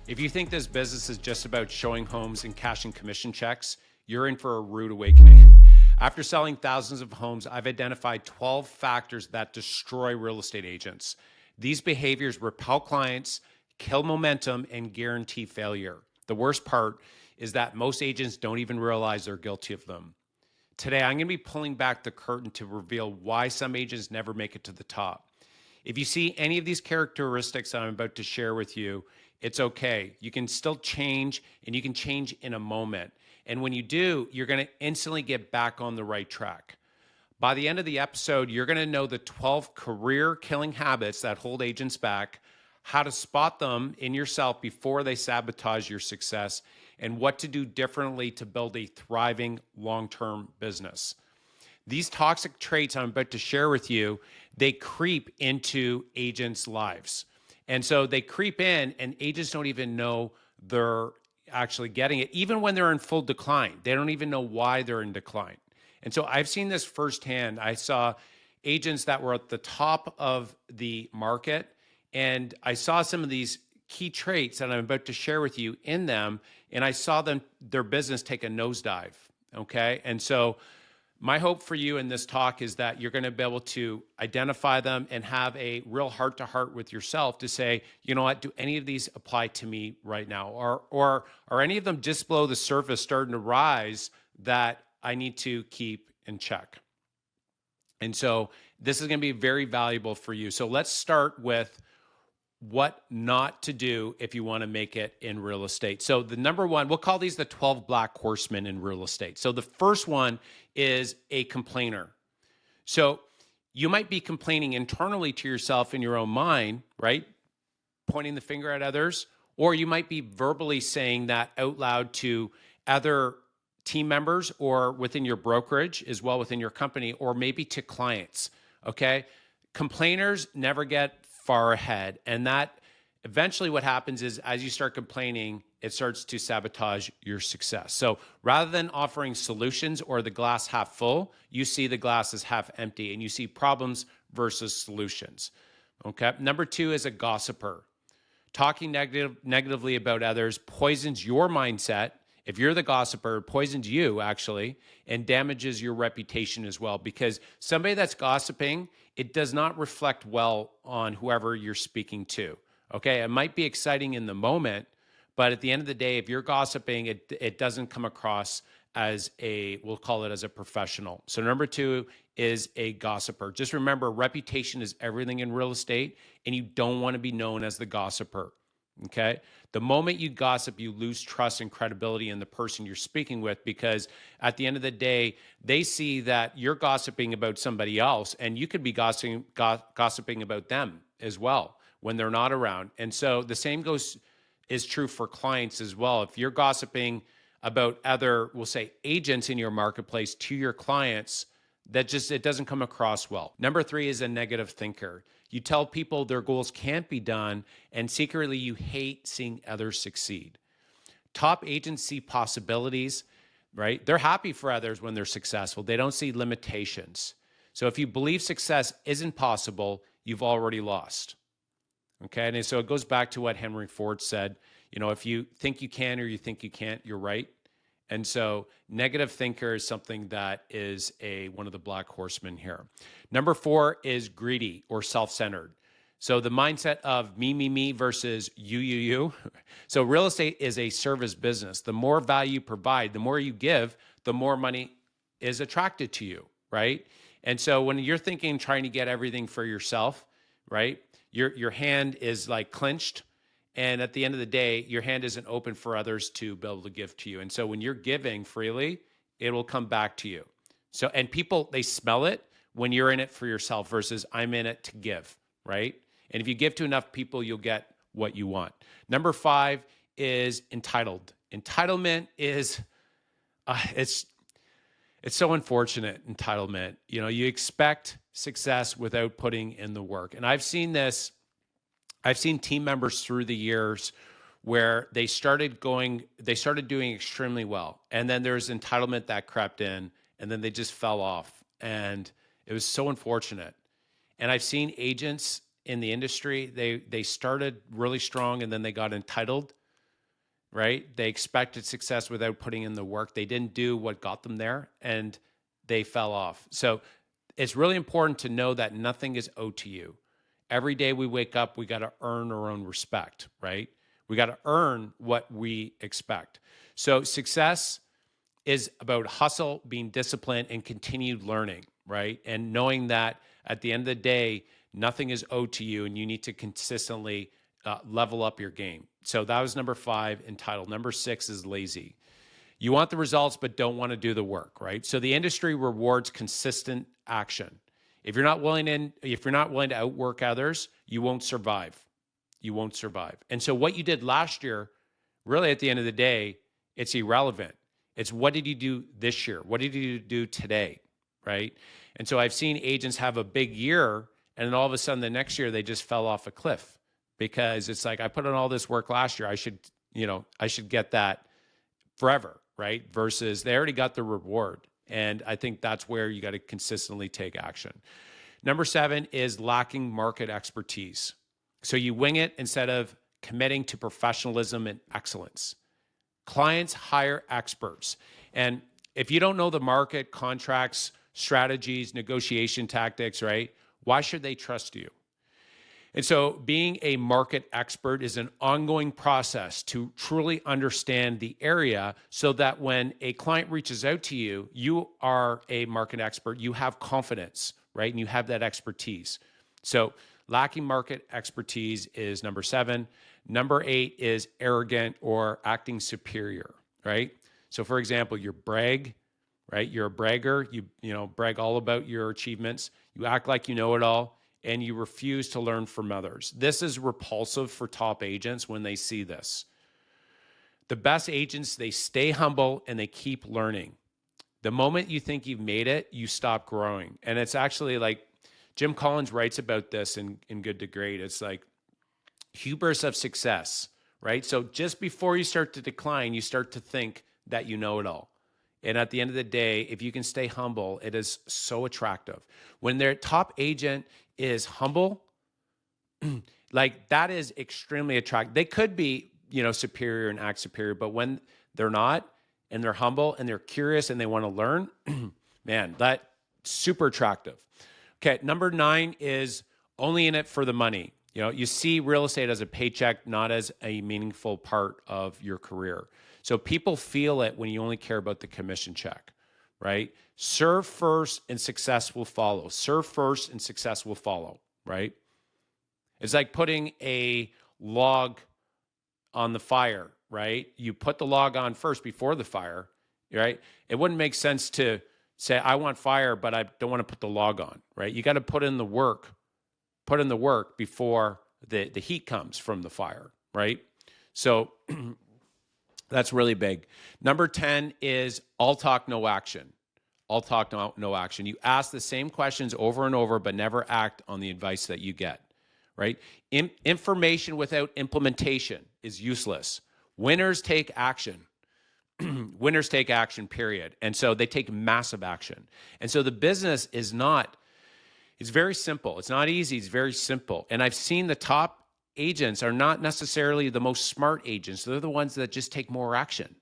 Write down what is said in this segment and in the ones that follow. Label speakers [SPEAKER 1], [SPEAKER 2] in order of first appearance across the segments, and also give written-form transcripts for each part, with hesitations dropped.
[SPEAKER 1] If you think this business is just about showing homes and cashing commission checks, you're in for a rude awakening. After selling thousands of homes, I've identified 12 factors that destroy real estate agents. These behaviors repel clients, kill momentum, and guarantee failure. The worst part is that most agents don't even realize they're guilty of them. Today, I'm going to be pulling back the curtain to reveal why some agents never make it to the top. If you see any of these characteristics that I'm about to share with you, it's okay. You can still change, and you can change in a moment. And when you do, you're going to instantly get back on the right track. By the end of the episode, you're going to know the 12 career-killing habits that hold agents back, how to spot them in yourself before they sabotage your success, and what to do differently to build a thriving long-term business. These toxic traits I'm about to share with you, they creep into agents' lives. And so they creep in, and agents don't even know they're actually getting it, even when they're in full decline. They don't even know why they're in decline. And so I've seen this firsthand. I saw agents that were at the top of the market, and I saw some of these key traits that I'm about to share with you in them, and I saw their business take a nosedive, okay? And so my hope for you in this talk is that you're going to be able to identify them and have a real heart-to-heart with yourself to say, you know what, do any of these apply to me right now? Or are any of them just below the surface starting to rise that I need to keep in check? And so this is going to be very valuable for you. So let's start with what not to do if you want to make it in real estate. So the number one, we'll call these the 12 black horsemen in real estate. So the first one is a complainer. So you might be complaining internally to yourself in your own mind, right? Pointing the finger at others, or you might be verbally saying that out loud to other team members or within your brokerage as well within your company, or maybe to clients, okay? Complainers never get far ahead. And that eventually what happens is as you start complaining, it starts to sabotage your success. So rather than offering solutions or the glass half full, you see the glass is half empty and you see problems versus solutions. Okay. Number two is a gossiper. Talking negatively about others poisons your mindset. If you're the gossiper, it poisons you actually and damages your reputation as well, because somebody that's gossiping, it does not reflect well on whoever you're speaking to. Okay. It might be exciting in the moment, but at the end of the day, if you're gossiping, it doesn't come across as we'll call it as a professional. So number two is a gossiper. Just remember, reputation is everything in real estate, and you don't want to be known as the gossiper. Okay. The moment you gossip, you lose trust and credibility in the person you're speaking with, because at the end of the day, they see that you're gossiping about somebody else, and you could be gossiping about them as well when they're not around. And so the same is true for clients as well. If you're gossiping about other, we'll say, agents in your marketplace to your clients, it doesn't come across well. Number three is a negative thinker. You tell people their goals can't be done, and secretly you hate seeing others succeed. Top agents see possibilities, right? They're happy for others when they're successful. They don't see limitations. So if you believe success isn't possible, you've already lost. Okay, and so it goes back to what Henry Ford said, you know, if you think you can or you think you can't, you're right. And so negative thinker is something that is one of the black horsemen here. Number four is greedy or self-centered. So the mindset of me versus you. So real estate is a service business. The more value you provide, the more you give, the more money is attracted to you, right? And so when you're thinking, trying to get everything for yourself, right? Your hand is like clenched. And at the end of the day, your hand isn't open for others to be able to give to you. And so when you're giving freely, it will come back to you. So, and people, they smell it when you're in it for yourself versus I'm in it to give, right? And if you give to enough people, you'll get what you want. Number five is entitled. Entitlement is, it's so unfortunate, entitlement. You know, you expect success without putting in the work. And I've seen team members through the years where they started doing extremely well. And then there's entitlement that crept in, and then they just fell off. And it was so unfortunate. And I've seen agents in the industry, they started really strong and then they got entitled right? They expected success without putting in the work. They didn't do what got them there, and they fell off. So it's really important to know that nothing is owed to you. Every day we wake up, we got to earn our own respect, right? We got to earn what we expect. So success is about hustle, being disciplined, and continued learning, right? And knowing that at the end of the day, nothing is owed to you, and you need to consistently level up your game. So that was number 5, entitled. Number 6 is lazy. You want the results, but don't want to do the work, right? So the industry rewards consistent action. If you're not willing to outwork others, you won't survive. You won't survive. And so what you did last year, really at the end of the day, it's irrelevant. It's what did you do this year? What did you do today, right? And so I've seen agents have a big year, and then all of a sudden the next year they just fell off a cliff because it's like, I put in all this work last year. I should get that forever, right? Versus they already got the reward. And I think that's where you got to consistently take action. Number 7 is lacking market expertise. So you wing it instead of committing to professionalism and excellence. Clients hire experts. And if you don't know the market, contracts, strategies, negotiation tactics, right? Why should they trust you? And so being a market expert is an ongoing process to truly understand the area so that when a client reaches out to you, you are a market expert, you have confidence, right? And you have that expertise. So lacking market expertise is number 7. Number 8 is arrogant or acting superior, right? So for example, you brag, right? You're a bragger. You brag all about your achievements. You act like you know it all, and you refuse to learn from others. This is repulsive for top agents when they see this. The best agents, they stay humble and they keep learning. The moment you think you've made it, you stop growing. And it's actually like Jim Collins writes about this in Good to Great. It's like hubris of success, right? So just before you start to decline, you start to think that you know it all. And at the end of the day, if you can stay humble, it is so attractive. When their top agent is humble, like that is extremely attractive. They could be, superior and act superior, but when they're not and they're humble and they're curious and they want to learn, man, that's super attractive. Okay, number 9 is only in it for the money. You see real estate as a paycheck, not as a meaningful part of your career. So people feel it when you only care about the commission check, right? Serve first and success will follow. Serve first and success will follow, right? It's like putting a log on the fire, right? You put the log on first before the fire, right? It wouldn't make sense to say, I want fire, but I don't want to put the log on, right? You got to put in the work before the heat comes from the fire, right? So that's really big. Number 10 is all talk, no action. All talk, no action. You ask the same questions over and over, but never act on the advice that you get, right? Information without implementation is useless. Winners take action. Winners take action, period. And so they take massive action. And so the business is it's very simple. It's not easy. It's very simple. And I've seen the top agents are not necessarily the most smart agents. They're the ones that just take more action,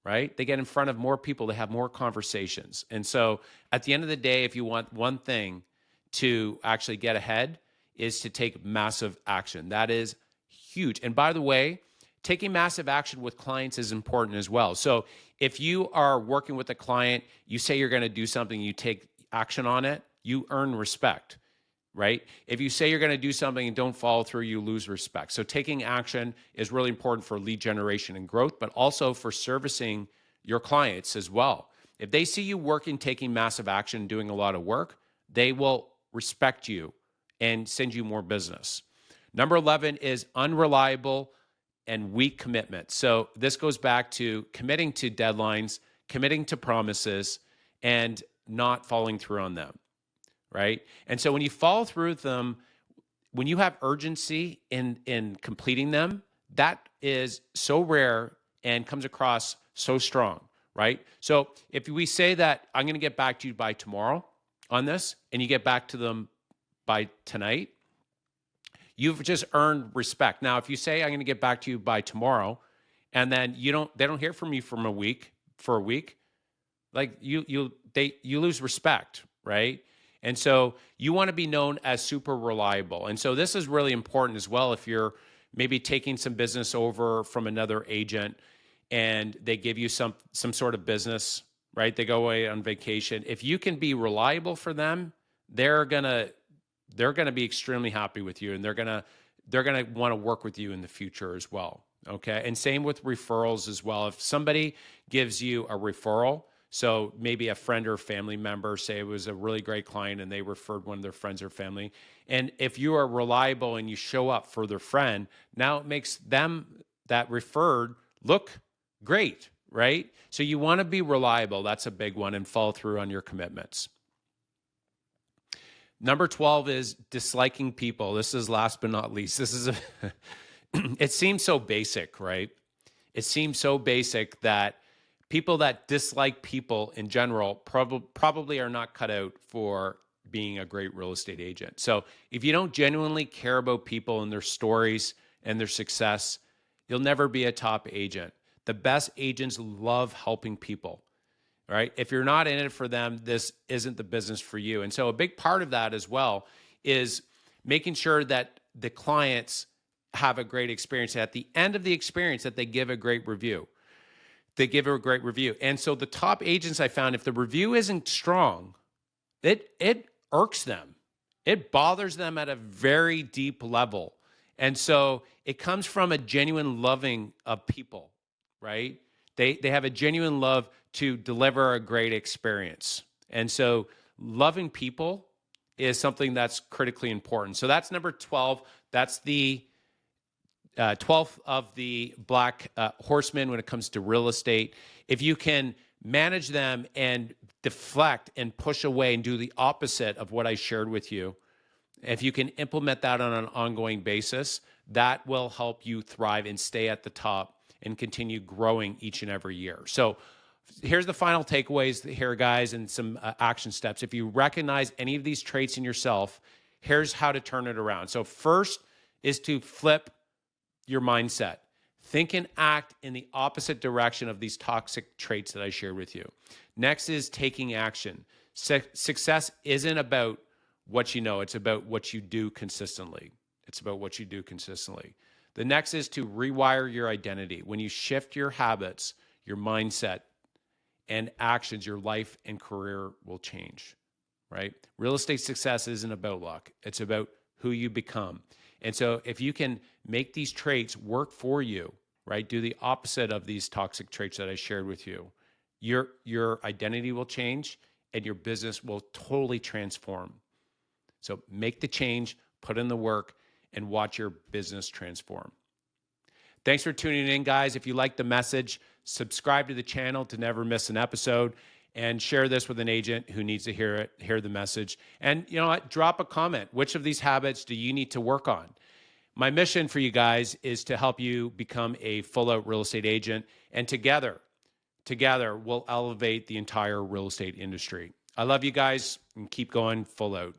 [SPEAKER 1] right? They get in front of more people. They have more conversations. And so at the end of the day, if you want one thing to actually get ahead is to take massive action. That is huge. And by the way, taking massive action with clients is important as well. So if you are working with a client, you say you're going to do something, you take action on it, you earn respect, right? If you say you're going to do something and don't follow through, you lose respect. So taking action is really important for lead generation and growth, but also for servicing your clients as well. If they see you working, taking massive action, doing a lot of work, they will respect you and send you more business. Number 11 is unreliable and weak commitment. So this goes back to committing to deadlines, committing to promises, and not following through on them, right? And so when you follow through with them, when you have urgency in completing them, that is so rare and comes across so strong, right? So if we say that I'm going to get back to you by tomorrow on this, and you get back to them by tonight, you've just earned respect. Now, if you say I'm going to get back to you by tomorrow, and then they don't hear from you for a week, like you lose respect, right? And so you want to be known as super reliable. And so this is really important as well if you're maybe taking some business over from another agent and they give you some sort of business, right? They go away on vacation. If you can be reliable for them, they're going to be extremely happy with you, and they're going to want to work with you in the future as well. Okay? And same with referrals as well. If somebody gives you a referral, so maybe a friend or family member, say it was a really great client and they referred one of their friends or family. And if you are reliable and you show up for their friend, now it makes them that referred look great, right? So you want to be reliable. That's a big one, and follow through on your commitments. Number 12 is disliking people. This is last but not least. This is it seems so basic, right? It seems so basic that people that dislike people in general probably are not cut out for being a great real estate agent. So if you don't genuinely care about people and their stories and their success, you'll never be a top agent. The best agents love helping people, right? If you're not in it for them, this isn't the business for you. And so a big part of that as well is making sure that the clients have a great experience. At the end of the experience, that they give a great review. They give a great review. And so the top agents I found, if the review isn't strong, it irks them. It bothers them at a very deep level. And so it comes from a genuine loving of people, right? They have a genuine love to deliver a great experience. And so loving people is something that's critically important. So that's number 12. That's the 12th of the black horsemen when it comes to real estate. If you can manage them and deflect and push away and do the opposite of what I shared with you, if you can implement that on an ongoing basis, that will help you thrive and stay at the top and continue growing each and every year. So here's the final takeaways here, guys, and some action steps. If you recognize any of these traits in yourself, here's how to turn it around. So first is to flip your mindset. Think and act in the opposite direction of these toxic traits that I shared with you. Next is taking action. Success isn't about what you know, it's about what you do consistently. It's about what you do consistently. The next is to rewire your identity. When you shift your habits, your mindset, and actions, your life and career will change, right? Real estate success isn't about luck. It's about who you become. And so if you can make these traits work for you, right? Do the opposite of these toxic traits that I shared with you. Your identity will change and your business will totally transform. So make the change, put in the work, and watch your business transform. Thanks for tuning in, guys. If you like the message, subscribe to the channel to never miss an episode, and share this with an agent who needs to hear the message. And you know what? Drop a comment. Which of these habits do you need to work on? My mission for you guys is to help you become a full-out real estate agent, and together we'll elevate the entire real estate industry. I love you guys, and keep going full out.